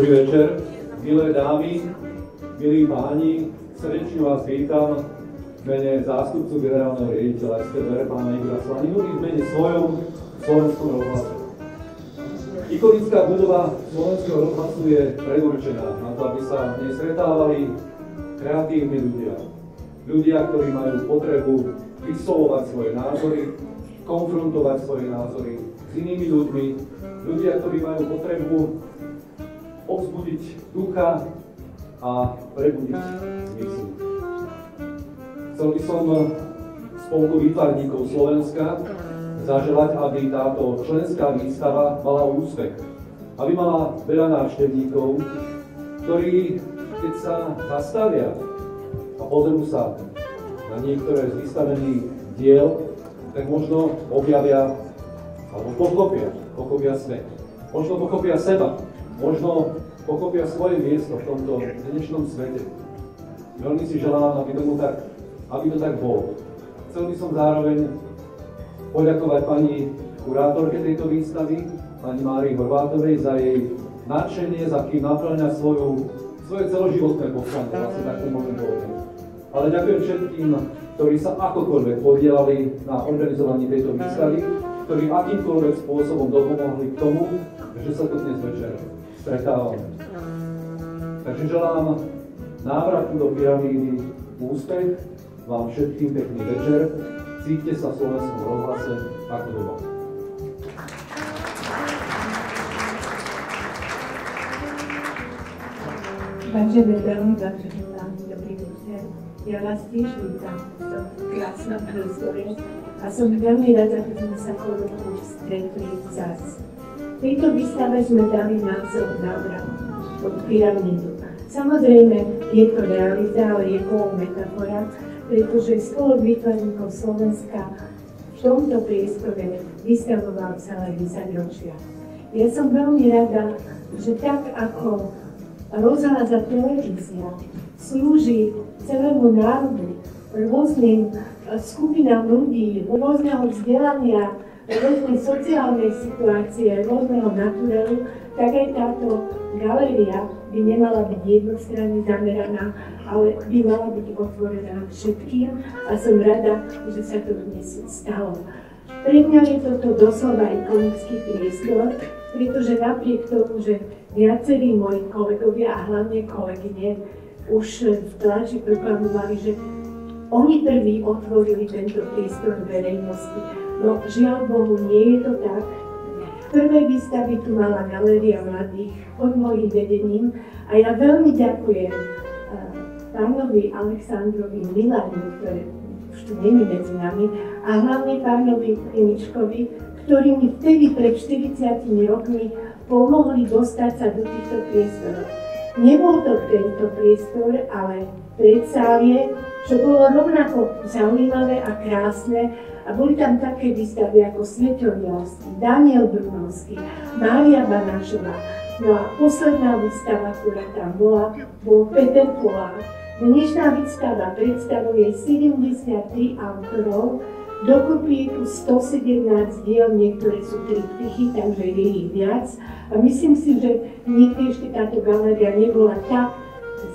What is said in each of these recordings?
Dobrý večer, milé dámy, milí páni, srdečne vás vítam v mene zástupcu generálneho riaditeľa STB, pána Igora Slaninu, i v mene svojom Slovenskom rozhlasu. Ikonická budova Slovenského rozhlasu je predurčená na to, aby sa v nej stretávali kreatívni ľudia. Ľudia, ktorí majú potrebu vyslovovať svoje názory, konfrontovať svoje názory s inými ľuďmi, ľudia, ktorí majú potrebu povzbudiť ducha a prebudiť mysl. Chcel by som spolku výtvarníkov Slovenska zaželať, aby táto členská výstava mala úspech, aby mala veľa návštevníkov, ktorí, keď sa zastavia a pozrú sa na niektoré z vystavených diel, tak možno objavia alebo pochopia svet. Možno pochopia seba, možno pochopia svoje miesto v tomto dnešnom svete. Veľmi si želám, aby to tak bolo. Chcel by som zároveň poďakovať pani kurátorke tejto výstavy, pani Márii Horvátovej, za jej nadšenie, za kým naplňa svoje celoživotné poslanie, vlastne tak to môžem povedať. Ale ďakujem všetkým, ktorí sa akokoľvek podielali na organizovaní tejto výstavy, ktorí akýmkoľvek spôsobom dopomohli k tomu, že sa tu dnes večer stretávame. Takže želám návratu do pyramídy úspech, vám všetkým pekný večer, cíťte sa v Slovenskom rozhlase ako doma. Vážené dámy, vážení páni, dobrý večer. Ja vás tiež vítam v tom krásnom priestore a som veľmi rada, že sme sa po roku stretli zás. V tejto výstave sme dali názov návrat od pyramídu. Samozrejme, je to realita, ale je to metafora, pretože Spolok výtvarníkov Slovenska v tomto priestore vystavoval celé 10 ročia. Ja som veľmi rada, že tak ako rozhlas a televízia slúži celému národu, rôznym skupinám ľudí, rôzneho vzdelania, rôznej sociálnej situácie, rôzneho naturelu, tak aj táto galéria by nemala byť jednostranne zameraná, ale by mala byť otvorená všetkým a som rada, že sa to dnes stalo. Pre mňa je toto doslova ikonický priestor, pretože napriek tomu, že viacerí moji kolegovia a hlavne kolegyne už v tlači proklamovali, že oni prví otvorili tento priestor verejnosti. No žiaľ Bohu, nie je to tak. Prvé výstavy tu mala Galéria mladých pod mojím vedením a ja veľmi ďakujem pánovi Alexandrovi Milanovi, ktorý už tu není medzi nami, a hlavne pánovi Kliničkovi, ktorí mi vtedy pred 40 rokmi pomohli dostať sa do týchto priestorov. Nebol to tento priestor, ale predsálie, čo bolo rovnako zaujímavé a krásne, a boli tam také výstavy ako Sveťovielsky, Daniel Brunovský, Mária Banášová. No a posledná výstava, ktorá tam bola, bol Peter Polák. Dnešná výstava predstavuje 73 autorov, dokopy je tu 117 diel, niektoré sú triptychy, takže je ich viac. A myslím si, že nikdy ešte táto galéria nebola tak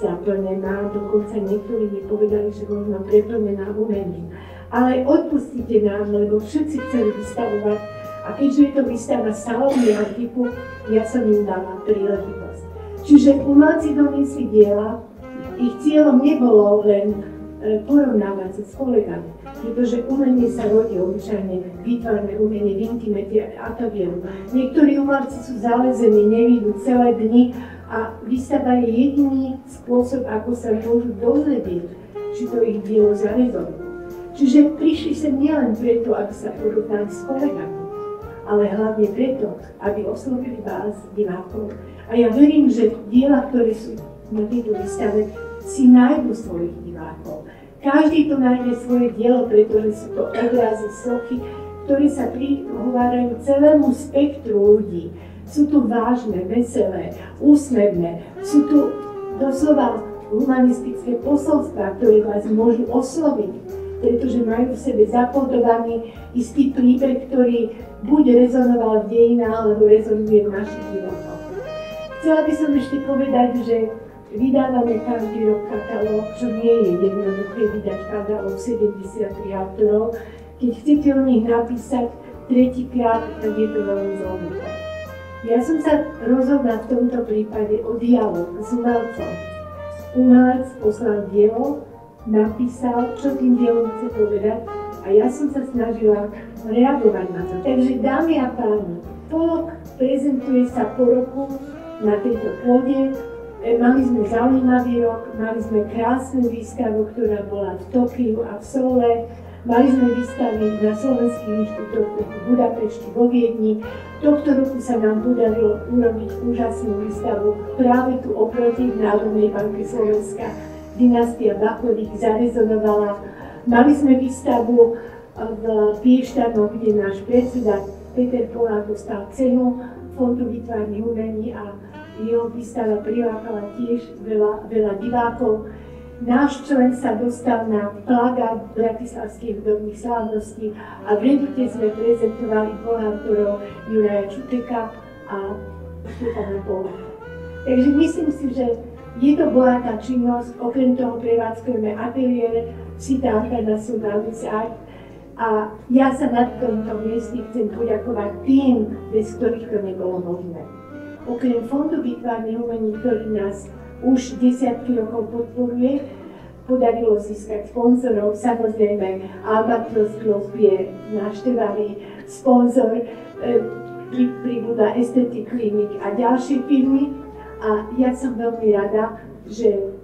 zaplnená, dokonca niektorí mi povedali, že možno preplnená umením. Ale odpustite nám, lebo všetci chceli vystavovať a keďže je to výstava salónneho typu, ja som im dala príležitosť. Čiže umelci doniesli diela, ich cieľom nebolo len porovnávať sa s kolegami, pretože umenie sa rodí obyčajne, výtvarné umenie v intimete a to viem. Niektorí umelci sú zalezení, nevidú celé dni a výstava je jediný spôsob, ako sa môžu dozvedieť, či to ich dielo zarezonuje. Čiže prišli sem nielen preto, aby sa porovnali s kolegami, ale hlavne preto, aby oslovili vás, divákov. A ja verím, že diela, ktoré sú na tejto výstave, si nájdu svojich divákov. Každý tu nájde svoje dielo, pretože sú to obrazy, sochy, ktoré sa prihovárajú celému spektru ľudí. Sú tu vážne, veselé, úsmevné, sú tu doslova humanistické posolstvá, ktoré vás môžu osloviť, pretože majú v sebe zakodovaný istý príbeh, ktorý buď rezonoval v dejinách, alebo rezonuje v našich životoch. Chcela by som ešte povedať, že vydávame každý rok katalóg, čo nie je jednoduché vydať katalóg 73 autorov. Keď chcete o nich napísať tretíkrát, tak je to veľmi zložité. Ja som sa rozhodla v tomto prípade o dialog s umelcom. Umelec poslal dielo, napísal, čo tým dielom chce povedať a ja som sa snažila reagovať na to. Takže dámy a páni, Polok prezentuje sa po roku na tejto pôde. Mali sme zaujímavý rok, mali sme krásnu výstavu, ktorá bola v Tokiu a v Soule. Mali sme výstavy na slovenských inštitútoch v Budapešti, vo Viedni. Tohto roku sa nám podarilo urobiť úžasnú výstavu práve tu oproti v Národnej banke Slovenska. Dynastia Bachových zarezonovala. Mali sme výstavu v Piešťanoch, kde náš predseda Peter Polák dostal cenu Fondu výtvarných umení a jeho výstava prilákala tiež veľa divákov. Náš člen sa dostal na plagát Bratislavských hudobných slávností a v Redute sme prezentovali autorov Juraja Čuteka a Štefana Poláka. Takže myslím si, že je to bohatá činnosť, okrem toho prevádzkujeme ateliér Cita Internationalis Art a ja sa na tomto mieste chcem poďakovať tým, bez ktorých to nebolo možné. Okrem Fondu výtvarných umení, ktorý nás už desiatky rokov podporuje, podarilo získať sponzorov, samozrejme Albatros Club je náš trvalý sponzor, pribúda Aesthetic Clinic a ďalšie firmy a ja som veľmi rada, že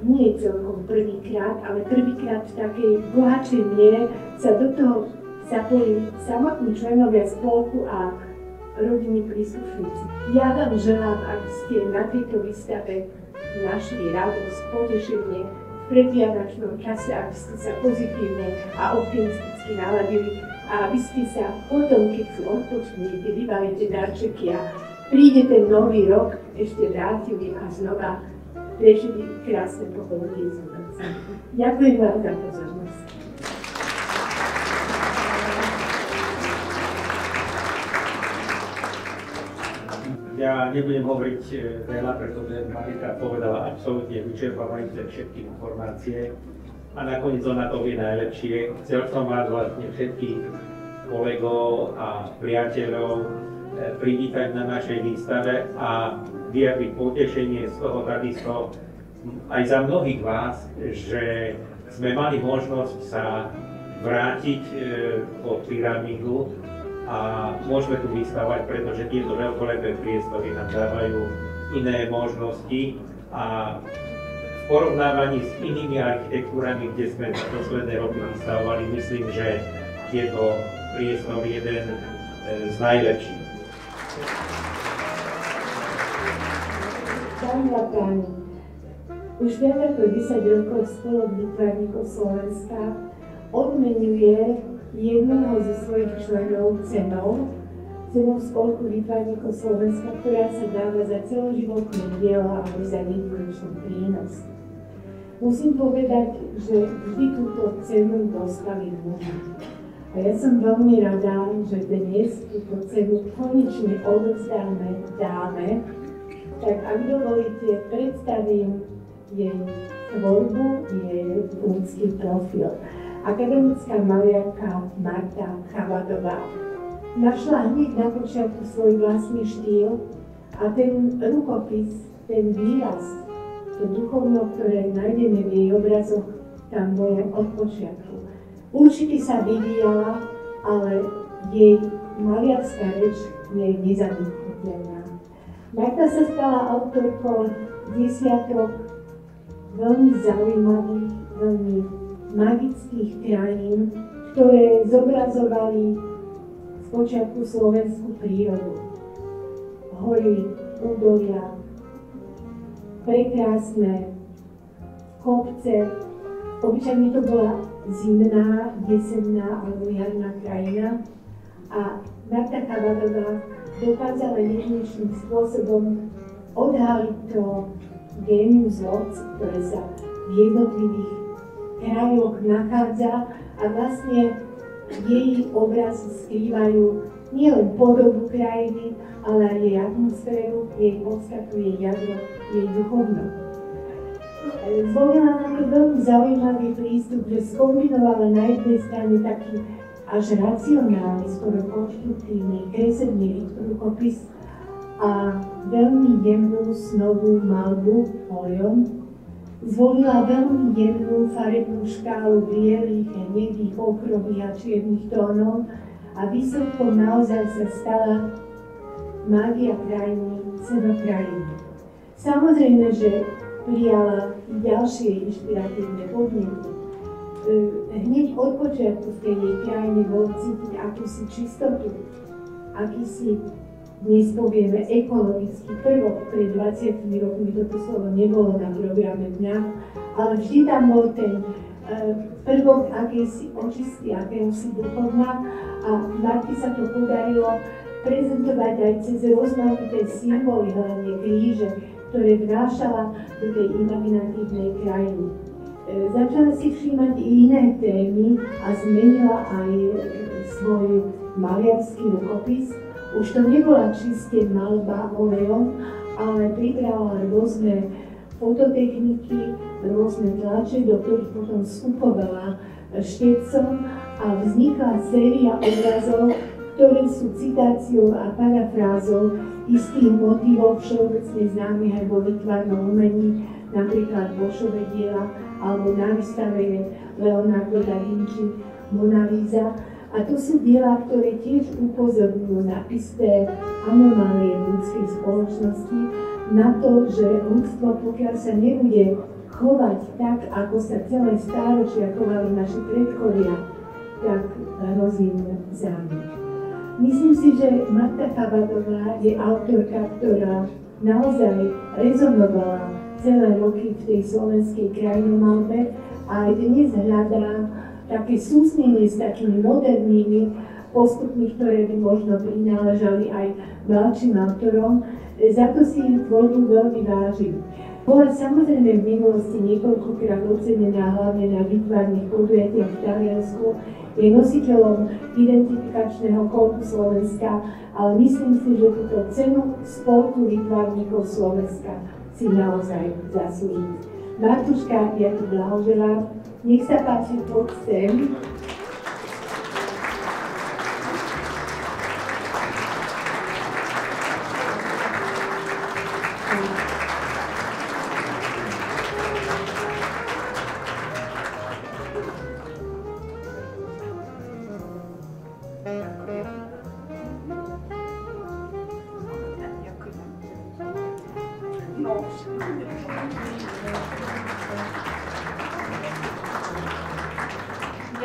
nie je celkom prvýkrát, ale prvýkrát v takej bohatšej miere sa do toho zapojili samotní členovia spolku a rodinní príslušníci. Ja vám želám, aby ste na tejto výstave našli radosť, potešenie v predvianočnom čase, aby ste sa pozitívne a optimisticky naladili a aby ste sa potom, keď sú odpočníte, vybavíte darčeky a príde ten nový rok, ešte vrátili a znova prežili krásne popoludnie s umelcom. Ďakujem vám za pozornosť. Ja nebudem hovoriť veľa, pretože Marika povedala absolútne vyčerpávajúce všetky informácie a nakoniec ona to vie najlepšie. Chcel som vás vlastne všetkých kolegov a priateľov privítať na našej výstave a vyjadriť potešenie z toho takisto aj za mnohých vás, že sme mali možnosť sa vrátiť pod pyramídu a môžeme tu vystavať, pretože tieto veľkolepé priestory nám dávajú iné možnosti a v porovnávaní s inými architektúrami, kde sme za posledné roky vystavovali, myslím, že tieto priestory je jeden z najlepších. Dámy a páni, už viac ako 10 rokov Spolok výtvarníkov Slovenska odmenuje jednoho zo svojich členov cenou Spolku výtvarníkov Slovenska, ktorá sa dáva za celoživotné dielo alebo za nekonečný prínos. Musím povedať, že vždy túto cenu dostali muži. A ja som veľmi rada, že dnes túto cenu konečne odovzdáme dáme. Tak ak dovolíte, predstavím jej tvorbu, jej umský profil. Akademická maliarka Marta Chabadová našla hneď na počiatku svoj vlastný štýl a ten rukopis, ten výraz, to duchovno, ktoré nájdeme v jej obrazoch, tam bolo od počiatku. Určite sa vyvíjala, ale jej maliarská reč je nezabudnutelná. Marta sa stala autorkou desiatok veľmi zaujímavých, veľmi magických krajín, ktoré zobrazovali spočiatku slovenskú prírodu. Hory, údolia, prekrásne kopce. Obyčajne to bola zimná, jesenná alebo jarná krajina a Marta Chabadová dokázala jedinečným spôsobom odhaliť to génius loci, ktoré sa v jednotlivých krajoch nachádza a vlastne jej obrazy skrývajú nielen podobu krajiny, ale aj jej atmosféru, jej podstatu, jej jadro, jej duchovno. Zvolila na to veľmi zaujímavý prístup, že skombinovala na jednej strane taký až racionálny, skoro konštruktívny, kresebný rukopis a veľmi jemnú snovú malbu olejom. Zvolila veľmi jemnú farebnú škálu bielých, hnedých, ochrových a čiernych tónov a výsledkom naozaj sa stala mágia krajiny, seba krajiny. Samozrejme, že prijala i ďalšie inšpiratívne podnety. Hneď od počiatku v tej jej krajine bolo cítiť akúsi čistotu, akýsi, dnes povieme, ekologický prvok. Pred 20 rokmi toto slovo nebolo na programe dňa, ale vždy tam bol ten prvok akési očistý, akéhosi duchovna a Marti sa to podarilo prezentovať aj cez rozmanité symboly, hlavne kríže, ktoré vnášala do tej imaginatívnej krajiny. Začala si všímať i iné témy a zmenila aj svoj maliarský rukopis. Už to nebola čiste malba olejom, ale pribrala rôzne fototechniky, rôzne tlače, do ktorých potom vstupovala štecom a vznikla séria obrazov, ktoré sú citáciou a parafrázou istých motívov všeobecne známych aj vo výtvarnom umení, napríklad Boschove diela, alebo na výstave je Leonardo da Vinci Mona Lisa. A to sú diela, ktoré tiež upozorňujú na isté anomálie v ľudskej spoločnosti, na to, že ľudstvo, pokiaľ sa nebude chovať tak, ako sa celé stáročia chovali naši predkovia, tak hrozí zánik. Myslím si, že Marta Chabadová je autorka, ktorá naozaj rezonovala celé roky v tej slovenskej krajinomalbe a aj dnes hľadá také súsnenie s takými modernými postupmi, ktoré by možno prináležali aj mladším autorom. Za to si tvorbu veľmi vážim. Bola samozrejme v minulosti niekoľkokrát ocenená, hlavne na výtvarných podujatiach v Taliansku. Je nositeľom identifikačného kódu Slovenska, ale myslím si, že túto cenu spolku výtvarníkov Slovenska si naozaj zaslúži. Martuška, ja ti blahoželám. Nech sa páči, poď sem.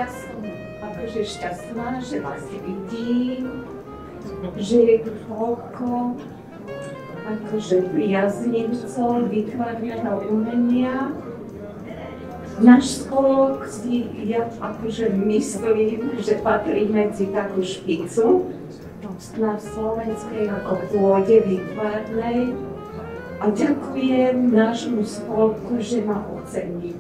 Ja som akože šťastná, že vás vidím, že je tu toľko akože priaznivcov výtvarného umenia. Náš spolok si ja akože myslím, že patrí medzi takú špicu na slovenskej ako pôde výtvarnej a ďakujem nášmu spolku, že ma ocení.